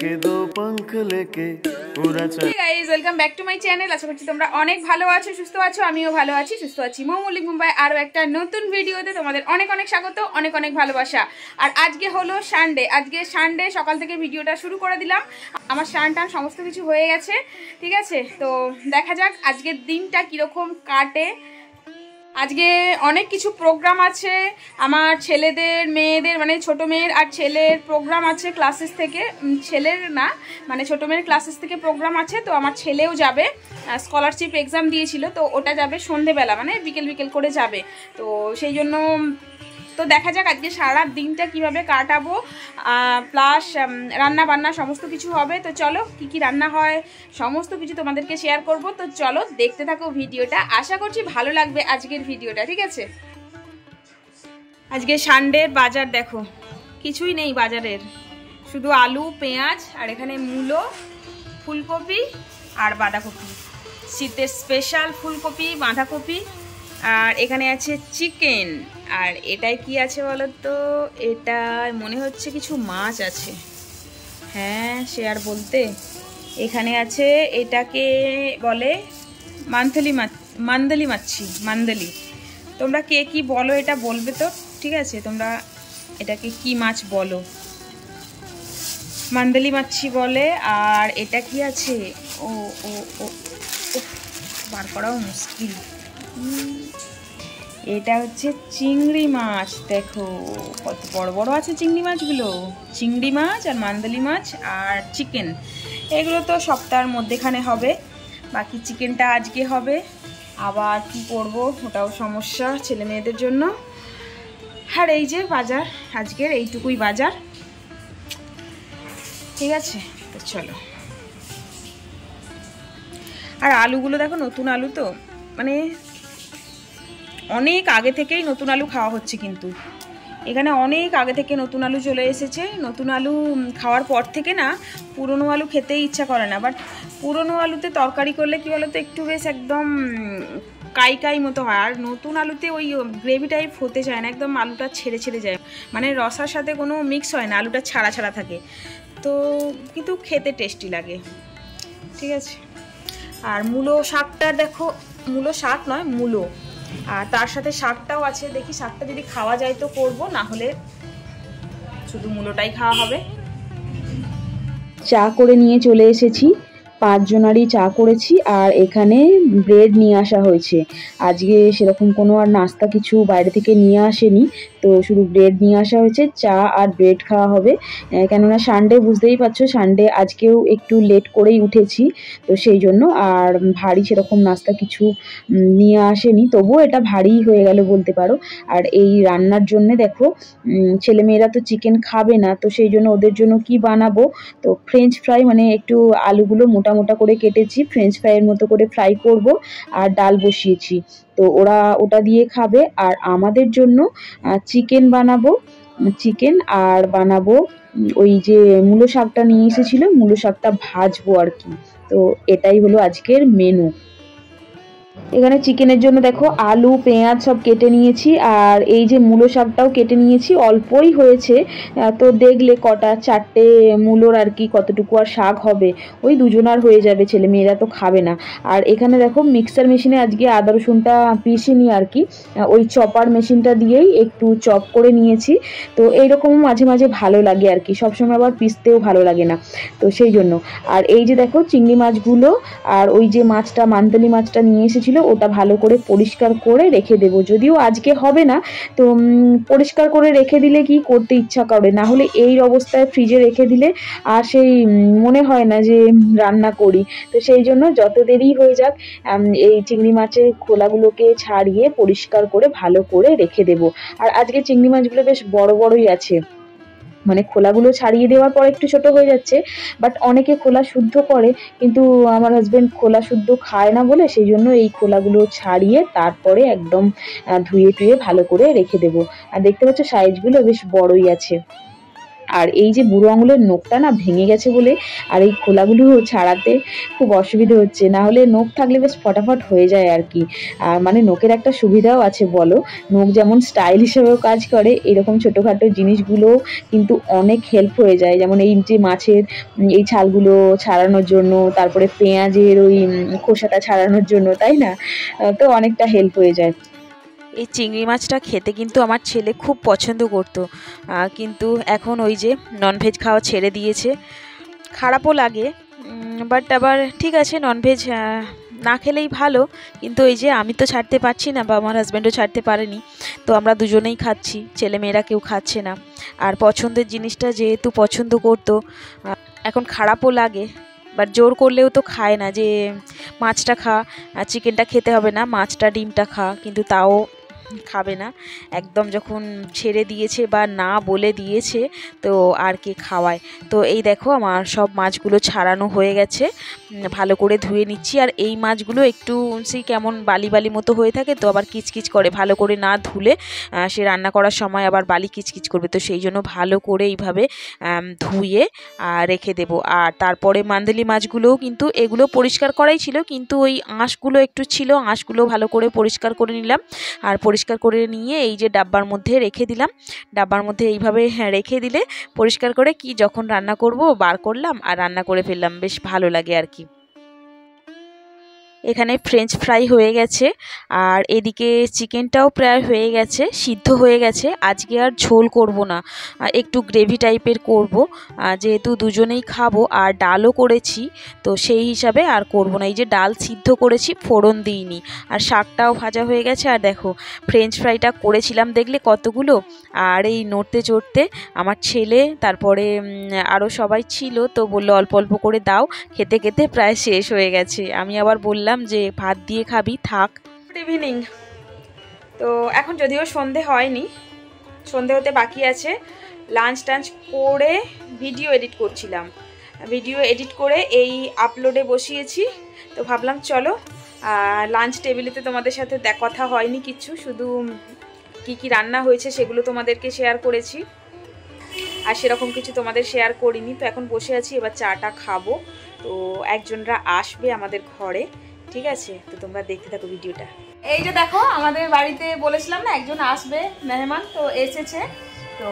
के दो पंख लेके उड़ा चल। Hey guys, welcome back to my channel. আশা করছি তোমরা অনেক ভালো আছো, সুস্থ আছো। আমিও ভালো আছি, সুস্থ আছি। মৌলিক মুম্বাই আরো একটা নতুন ভিডিওতে তোমাদের অনেক অনেক স্বাগত, অনেক অনেক ভালোবাসা। আর আজকে হলো সানডে। আজকে সানডে সকাল থেকে ভিডিওটা শুরু করে দিলাম। আমার স্নান টান সমস্ত কিছু হয়ে গেছে, ঠিক আছে। তো দেখা যাক আজকের দিনটা কিরকম কাটে। আজকে অনেক কিছু প্রোগ্রাম আছে আমার ছেলেদের, মেয়েদের, মানে ছোটো মেয়ের আর ছেলের প্রোগ্রাম আছে ক্লাসেস থেকে। ছেলের না, মানে ছোটো মেয়ের ক্লাসেস থেকে প্রোগ্রাম আছে। তো আমার ছেলেও যাবে, স্কলারশিপ এক্সাম দিয়েছিল, তো ওটা যাবে সন্ধেবেলা, মানে বিকেল বিকেল করে যাবে। তো সেই জন্য তো দেখা যাক আজকে সারা দিনটা কিভাবে কাটাবো, প্লাস রান্না বান্না সমস্ত কিছু হবে। তো চলো কি কি রান্না হয় সমস্ত কিছু তোমাদেরকে শেয়ার করব। তো চলো দেখতে থাকো ভিডিওটা, আশা করছি ভালো লাগবে আজকের ভিডিওটা, ঠিক আছে। আজকে সানডের বাজার দেখো, কিছুই নেই বাজারের, শুধু আলু, পেঁয়াজ, আর এখানে মূলো, ফুলকপি আর বাঁধাকপি, শীতের স্পেশাল ফুলকপি, বাঁধাকপি। আর এখানে আছে চিকেন। আর এটাই কি আছে বলো তো, এটা মনে হচ্ছে কিছু মাছ আছে। হ্যাঁ, সে আর বলতে। এখানে আছে, এটাকে বলে মান্দালি মাছি, মান্দালি। তোমরা কে কি বলো এটা বলবে তো, ঠিক আছে। তোমরা এটাকে কি মাছ বলো? মান্দালি মাছি বলে। আর এটা কি আছে, ও ও ও বার করাও মুশকিল। এটা হচ্ছে চিংড়ি মাছ। দেখো কত বড় বড় আছে চিংড়ি মাছগুলো। চিংড়ি মাছ আর মান্দালি মাছ আর চিকেন, এগুলো তো সপ্তাহের মধ্যেখানে হবে। বাকি চিকেনটা আজকে হবে। আবার কি করব ওটাও সমস্যা ছেলে মেয়েদের জন্য। আর এই যে বাজার, আজকের এইটুকুই বাজার, ঠিক আছে। তো চলো। আর আলুগুলো দেখো, নতুন আলু তো, মানে অনেক আগে থেকেই নতুন আলু খাওয়া হচ্ছে, কিন্তু এখানে অনেক আগে থেকে নতুন আলু চলে এসেছে। নতুন আলু খাওয়ার পর থেকে না পুরনো আলু খেতেই ইচ্ছা করে না। বাট পুরনো আলুতে তরকারি করলে কি বলো তো, একটু বেশ একদম কাই কাই মতো হয়। আর নতুন আলুতে ওই গ্রেভি টাইপ হতে চায় না, একদম আলুটা ছেড়ে ছেড়ে যায়, মানে রসার সাথে কোনো মিক্স হয় না, আলুটা ছাড়া ছাড়া থাকে। তো কিন্তু খেতে টেস্টি লাগে, ঠিক আছে। আর মূলো শাকটা দেখো, মূলো শাক নয়, মূলো। আর তার সাথে শাকটাও আছে, দেখি শাকটা যদি খাওয়া যায় তো করবো, না হলে শুধু মূলোটাই খাওয়া হবে। চা করে নিয়ে চলে এসেছি, 5 জনারই চা করেছি। আর এখানে ব্রেড নিয়ে আসা হয়েছে। আজকে সেরকম কোনো আর নাস্তা কিছু বাইরে থেকে নিয়ে আসেনি, তো শুধু ব্রেড নিয়ে আসা হয়েছে। চা আর ব্রেড খাওয়া হবে, কেননা সানডে, বুঝতেই পারছো সানডে। আজকেও একটু লেট করেই উঠেছি, তো সেই জন্য আর ভারী সেরকম নাস্তা কিছু নিয়ে আসেনি। তবুও এটা ভারী হয়ে গেল বলতে পারো। আর এই রান্নার জন্যে দেখো, ছেলেমেয়েরা তো চিকেন খাবে না, তো সেই জন্য ওদের জন্য কি বানাবো। তো ফ্রেঞ্চ ফ্রাই, মানে একটু আলুগুলো মোটা মোটা করে কেটেছি, ফ্রেঞ্চ ফ্রাইয়ের মতো করে ফ্রাই করব। আর ডাল বসিয়েছি, তো ওরা ওটা দিয়ে খাবে। আর আমাদের জন্য চিকেন বানাবো, চিকেন আর বানাবো ওই যে মূলো শাকটা নিয়ে এসেছিল, মূলো শাকটা ভাজবো আর কি। তো এটাই হলো আজকের মেনু। এখানে চিকেনের জন্য দেখো আলু, পেঁয়াজ সব কেটে নিয়েছি। আর এই যে মূলো শাকটাও কেটে নিয়েছি, অল্পই হয়েছে। তো দেখলে কটা, 4টে মূলোর আর কি কতটুকু আর শাক হবে, ওই 2 জনার হয়ে যাবে, ছেলে মেয়েরা তো খাবে না। আর এখানে দেখো মিক্সার মেশিনে আজকে আদা রসুনটা পিষিনি আর কি, ওই চপার মেশিনটা দিয়েই একটু চপ করে নিয়েছি। তো এইরকম মাঝে মাঝে ভালো লাগে আর কি, সবসময় আবার পিষতেও ভালো লাগে না, তো সেই জন্য। আর এই যে দেখো চিংড়ি মাছগুলো, আর ওই যে মাছটা, মান্দালি মাছটা নিয়ে এসেছিল, ওটা ভালো করে পরিষ্কার করে রেখে দেব। যদিও আজকে হবে না, তো পরিষ্কার করে রেখে দিলে কি করতে ইচ্ছা করে, না হলে এই অবস্থায় ফ্রিজে রেখে দিলে আর সেই মনে হয় না যে রান্না করি। তো সেই জন্য যত দেরি হয়ে যাক, এই চিংড়ি মাছের খোলাগুলোকে ছাড়িয়ে পরিষ্কার করে ভালো করে রেখে দেব। আর আজকে চিংড়ি মাছগুলো বেশ বড় বড়ই আছে, মানে খোলাগুলো ছাড়িয়ে দেওয়ার পর একটু ছোট হয়ে যাচ্ছে। বাট অনেকে খোলা শুদ্ধ করে, কিন্তু আমার হাজবেন্ড খোলা শুদ্ধ খায় না বলে সেই জন্য এই খোলাগুলো ছাড়িয়ে তারপরে একদম ধুয়ে টুয়ে ভালো করে রেখে দেবো। আর দেখতে পাচ্ছ সাইজগুলো বেশ বড়ই আছে। আর এই যে বুড়ো আঙুলের নখটা না ভেঙে গেছে বলে আর এই খোলাগুলো ছাড়াতে খুব অসুবিধা হচ্ছে, না হলে নখ থাকলে বেশ ফটাফট হয়ে যায় আর কি। আর মানে নখের একটা সুবিধাও আছে বলো, নখ যেমন স্টাইল হিসেবেও কাজ করে, এরকম ছোটোখাটো জিনিসগুলো কিন্তু অনেক হেল্প হয়ে যায়। যেমন এই যে মাছের এই ছালগুলো ছাড়ানোর জন্য, তারপরে পেঁয়াজের ওই খোসাটা ছাড়ানোর জন্য, তাই না? তো অনেকটা হেল্প হয়ে যায়। এই চিংড়ি মাছটা খেতে কিন্তু আমার ছেলে খুব পছন্দ করতো, কিন্তু এখন ওই যে ননভেজ খাওয়া ছেড়ে দিয়েছে। খারাপও লাগে, বাট আবার ঠিক আছে, ননভেজ না খেলেই ভালো। কিন্তু ওই যে আমি তো ছাড়তে পারছি না বা আমার হাজব্যান্ডও ছাড়তে পারেনি, তো আমরা দুজনেই খাচ্ছি, ছেলেমেয়েরা কেউ খাচ্ছে না। আর পছন্দের জিনিসটা যেহেতু পছন্দ করতো, এখন খারাপও লাগে, বাট জোর করলেও তো খায় না যে মাছটা খা, চিকেনটা খেতে হবে না, মাছটা ডিমটা খা, কিন্তু তাও খাবে না। একদম যখন ছেড়ে দিয়েছে বা না বলে দিয়েছে তো আর কে খাওয়ায়। তো এই দেখো আমার সব মাছগুলো ছাড়ানো হয়ে গেছে, ভালো করে ধুয়ে নিচ্ছি। আর এই মাছগুলো একটু সেই কেমন বালি বালি মতো হয়ে থাকে, তো আবার কিচকিচ করে, ভালো করে না ধুলে সে রান্না করার সময় আবার বালি কিচকিচ করবে, তো সেই জন্য ভালো করে এইভাবে ধুয়ে রেখে দেবো। আর তারপরে মান্দালি মাছগুলোও কিন্তু এগুলো পরিষ্কার করাই ছিল, কিন্তু ওই আঁশগুলো একটু ছিল, আঁশগুলো ভালো করে পরিষ্কার করে নিলাম। আর পরিষ্কার করে নিয়ে এই যে ডাব্বার মধ্যে রেখে দিলাম। ডাব্বার মধ্যে এইভাবে রেখে দিলে পরিষ্কার করে কি যখন রান্না করব বার করলাম আর রান্না করে ফেললাম, বেশ ভালো লাগে আর কি। এখানে ফ্রেঞ্চ ফ্রাই হয়ে গেছে, আর এদিকে চিকেনটাও প্রায় হয়ে গেছে, সিদ্ধ হয়ে গেছে। আজকে আর ঝোল করব না, একটু গ্রেভি টাইপের করব, যেহেতু দুজনেই খাবো। আর ডালও করেছি, তো সেই হিসাবে আর করব না। এই যে ডাল সিদ্ধ করেছি, ফোড়ন দিইনি। আর শাকটাও ভাজা হয়ে গেছে। আর দেখো ফ্রেঞ্চ ফ্রাইটা করেছিলাম দেখলে কতগুলো, আর এই নড়তে চড়তে আমার ছেলে তারপরে আরও সবাই ছিল, তো বললো অল্প অল্প করে দাও, খেতে খেতে প্রায় শেষ হয়ে গেছে। আমি আবার বললাম যে ভাত দিয়ে খাবি, থাক। Good evening. তো এখন যদিও সন্ধে হয়নি, সন্ধে হতে বাকি আছে। লাঞ্চ টাঞ্চ করে ভিডিও এডিট করছিলাম, ভিডিও এডিট করে এই আপলোডে বসিয়েছি। তো ভাবলাম চলো লাঞ্চ টেবিলেতে তোমাদের সাথে কথা হয়নি কিচ্ছু, শুধু কি কি রান্না হয়েছে সেগুলো তোমাদেরকে শেয়ার করেছি, আর সেরকম কিছু তোমাদের শেয়ার করিনি। তো এখন বসে আছি, এবার চাটা খাবো। তো একজনরা আসবে আমাদের ঘরে, ঠিক আছে? তো তোমরা দেখতে থাকো ভিডিওটা। এই যে দেখো আমাদের বাড়িতে বলেছিলাম না একজন আসবে মেহমান, তো এসেছে। তো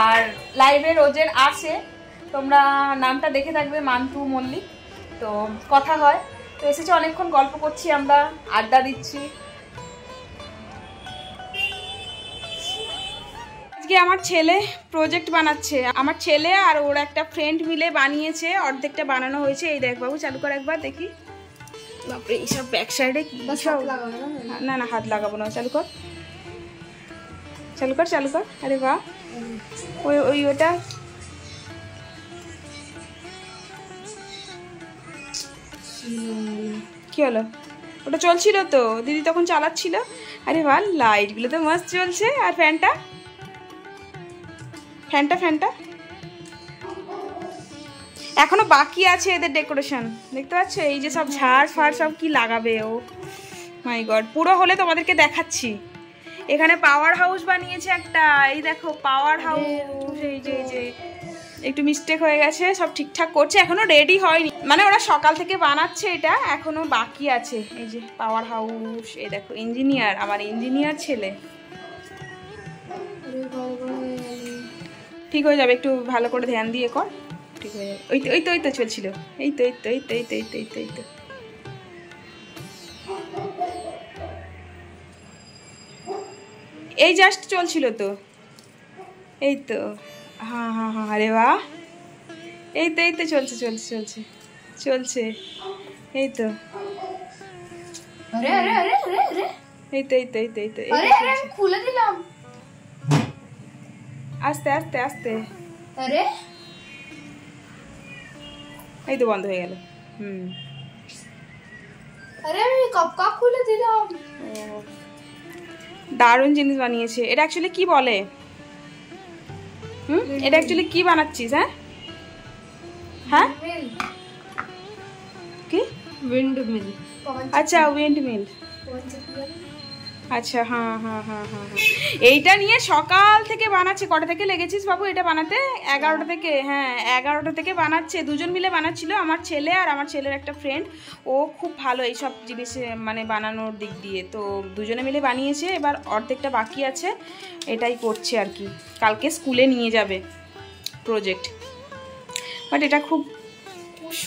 আর লাইভে রোজের আসে, তোমরা নামটা দেখে থাকবে, মান্তু মল্লিক। তো কথা হয়, তো এসেছে, অনেকক্ষণ গল্প করছি আমরা, আড্ডা দিচ্ছি। আজকে আমার ছেলে প্রজেক্ট বানাচ্ছে, আমার ছেলে আর ওর একটা ফ্রেন্ড মিলে বানিয়েছে, অর্ধেকটা বানানো হয়েছে। এই দেখ বাবু, চালু কর একবার দেখি। বাপরে এইসব ব্যাক সাইডে কি সব, না না হাত লাগাবো না, চালু কর চালু কর চালু কর। আরে বাহ, ওই ওই ওটা কি হলো? ওটা চলছিল তো, দিদি তখন চালাচ্ছিল। আরে বাহ, লাইটগুলো তো মস্ত চলছে। আর ফ্যানটা ফ্যানটা ফ্যানটা এখনো বাকি আছে এদের ডেকোরেশন, দেখতে পাচ্ছ? এই যে সব ঝাড় ফাড় সব কি লাগাবে ও, মাই গড। পুরো হলে তোমাদেরকে দেখাচ্ছি। এখানে পাওয়ার হাউস বানিয়েছে একটা, এই দেখো পাওয়ার হাউস। এই যে একটু মিস্টেক হয়ে গেছে, সব ঠিকঠাক করছে, এখনো রেডি হয়নি, মানে ওরা সকাল থেকে বানাচ্ছে, এটা এখনো বাকি আছে। এই যে পাওয়ার হাউস, এই দেখো ইঞ্জিনিয়ার, আমার ইঞ্জিনিয়ার ছেলে। ঠিক হয়ে যাবে, একটু ভালো করে ধ্যান দিয়ে কর, ঠিক হয়ে যাবে। ওই তো চলছিল, এই তো এই জাস্ট চলছিল তো, এই তো। হ্যাঁ, আরে বাহ, এই তো চলছে এই তো, এই তো খুলে দিলাম, আস্তে আরে এই তো বন্ধ হয়ে গেল। আরে আমি কপকা খুলে দিলাম। দারুণ জিনিস বানিয়েছে। এটা অ্যাকচুয়ালি কি বলে? এটা অ্যাকচুয়ালি কি বানাচ্ছিস? হ্যাঁ কি? Wind mill. আচ্ছা, উইন্ড মিল। আচ্ছা, হ্যাঁ হ্যাঁ হ্যাঁ হ্যাঁ হ্যাঁ, এইটা নিয়ে সকাল থেকে বানাচ্ছে। কটা থেকে লেগেছিস বাবু এটা বানাতে? 11টা থেকে। হ্যাঁ 11টা থেকে বানাচ্ছে, দুজন মিলে বানাচ্ছিল, আমার ছেলে আর আমার ছেলের একটা ফ্রেন্ড। ও খুব ভালো এইসব জিনিস মানে বানানোর দিক দিয়ে, তো দুজনে মিলে বানিয়েছে। এবার অর্ধেকটা বাকি আছে, এটাই করছে আর কি, কালকে স্কুলে নিয়ে যাবে প্রজেক্ট। বাট এটা খুব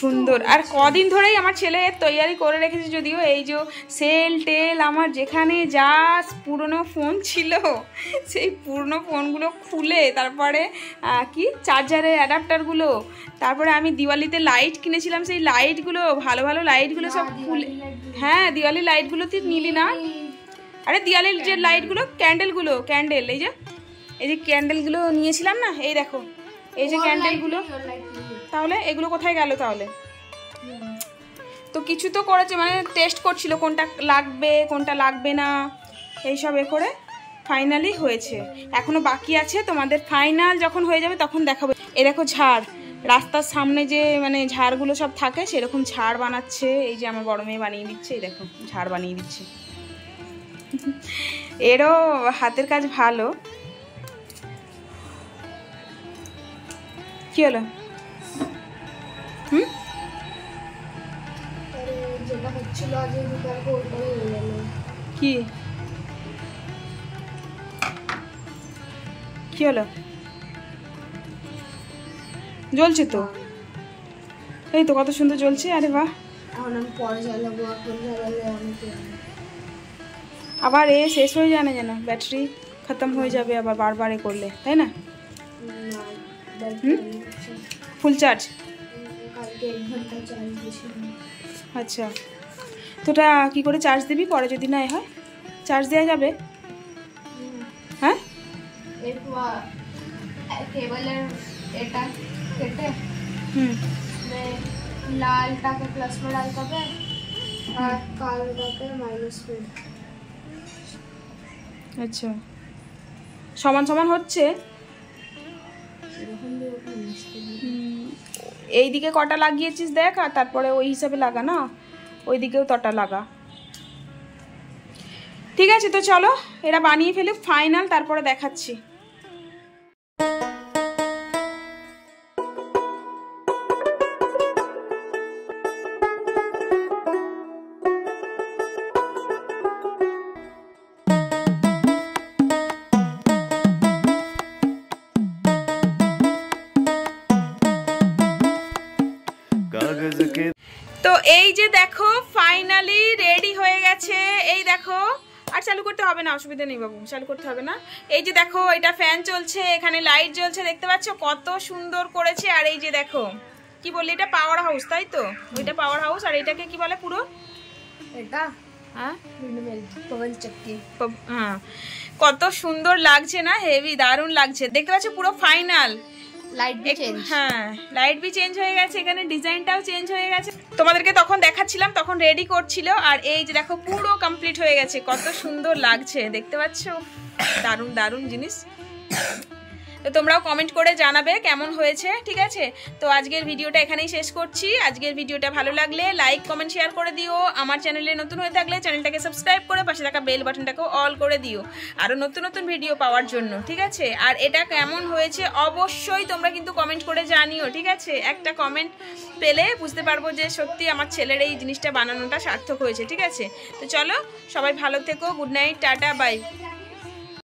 সুন্দর। আর কদিন ধরেই আমার ছেলে তৈয়ারি করে রেখেছে, যদিও এই যে সেল টেল আমার যেখানে যা পুরনো ফোন ছিল সেই পুরনো ফোনগুলো খুলে, তারপরে কি চার্জারের অ্যাডাপ্টারগুলো, তারপরে আমি দিওয়ালিতে লাইট কিনেছিলাম, সেই লাইটগুলো ভালো ভালো লাইটগুলো সব খুলে। হ্যাঁ দিওয়ালি লাইটগুলো তুই নিলি না? আরে দিওয়ালির যে লাইটগুলো, ক্যান্ডেলগুলো, ক্যান্ডেল, এই যে ক্যান্ডেলগুলো নিয়েছিলাম না, এই দেখো এই যে ক্যান্ডেলগুলো। তাহলে এগুলো কোথায় গেল তাহলে? তো কিছু তো করেছে, মানে টেস্ট করছিল কোনটা লাগবে কোনটা লাগবে না, এইসব এ করে ফাইনালি হয়েছে। এখনো বাকি আছে, তোমাদের ফাইনাল যখন হয়ে যাবে তখন দেখাবো। এ দেখো ঝাড়, রাস্তার সামনে যে মানে ঝাড়গুলো সব থাকে সেরকম ঝাড় বানাচ্ছে। এই যে আমার বড় মেয়ে বানিয়ে দিচ্ছে, এই দেখো ঝাড় বানিয়ে দিচ্ছে। এরও হাতের কাজ ভালো। কি হলো? কি কি হলো? জ্বলছে তো, এই তো কত সুন্দর জ্বলছে। আরে বাহ, আবার এ শেষ হয়ে যায় না যেন, ব্যাটারি খতম হয়ে যাবে আবার বারবার এ করলে, তাই না? Full charge. আচ্ছা, তোটা কি করে চার্জ দিবি পরে যদি না হয়? চার্জ দেওয়া যাবে? হ্যাঁ केबलेर এটা কেটে লালটাকে প্লাস में डाल करके और কালোটাকে মাইনাস में। আচ্ছা, সমান সমান হচ্ছে। এই দিকে কটা লাগিয়েছিস দেখ, আর তারপরে ওই হিসাবে লাগা না, ওই দিকেও তটা লাগা। ঠিক আছে, তো চলো এরা বানিয়ে ফেলুক ফাইনাল, তারপরে দেখাচ্ছি। कागज के তো এই যে দেখো ফাইনালি রেডি হয়ে গেছে। এই দেখো, আর চালু করতে হবে না, অসুবিধা নেই বাবু, চালু করতে হবে না। এই যে দেখো এটা ফ্যান চলছে, এখানে লাইট জ্বলছে, দেখতে পাচ্ছ কত সুন্দর করেছে। আর এই যে দেখো কি বললি, এটা পাওয়ার হাউস, তাই তো? ওইটা পাওয়ার হাউস, আর এটাকে কি বলে পুরো? এটা হ্যাঁ পবন চক্কি। হ্যাঁ, কত সুন্দর লাগছে না, হেভি দারুণ লাগছে। দেখতে পাচ্ছ পুরো ফাইনাল। লাইট বি চেঞ্জ, হ্যাঁ লাইট বি চেঞ্জ হয়ে গেছে, এখানে ডিজাইনটাও চেঞ্জ হয়ে গেছে। তোমাদেরকে তখন দেখাচ্ছিলাম, তখন রেডি করছিল। আর এই যে দেখো পুরো কমপ্লিট হয়ে গেছে, কত সুন্দর লাগছে, দেখতে পাচ্ছ? দারুণ দারুণ জিনিস। তো তোমরাও কমেন্ট করে জানাবে কেমন হয়েছে, ঠিক আছে? তো আজকের ভিডিওটা এখানেই শেষ করছি। আজকের ভিডিওটা ভালো লাগলে লাইক কমেন্ট শেয়ার করে দিও। আমার চ্যানেলে নতুন হয়ে থাকলে চ্যানেলটাকে সাবস্ক্রাইব করে পাশে থাকা বেল বাটনটাকেও অল করে দিও, আরও নতুন নতুন ভিডিও পাওয়ার জন্য, ঠিক আছে? আর এটা কেমন হয়েছে অবশ্যই তোমরা কিন্তু কমেন্ট করে জানিও, ঠিক আছে? একটা কমেন্ট পেলে বুঝতে পারবো যে সত্যি আমার ছেলের এই জিনিসটা বানানোটা সার্থক হয়েছে, ঠিক আছে? তো চলো সবাই ভালো থেকো, গুড নাইট, টাটা, বাই।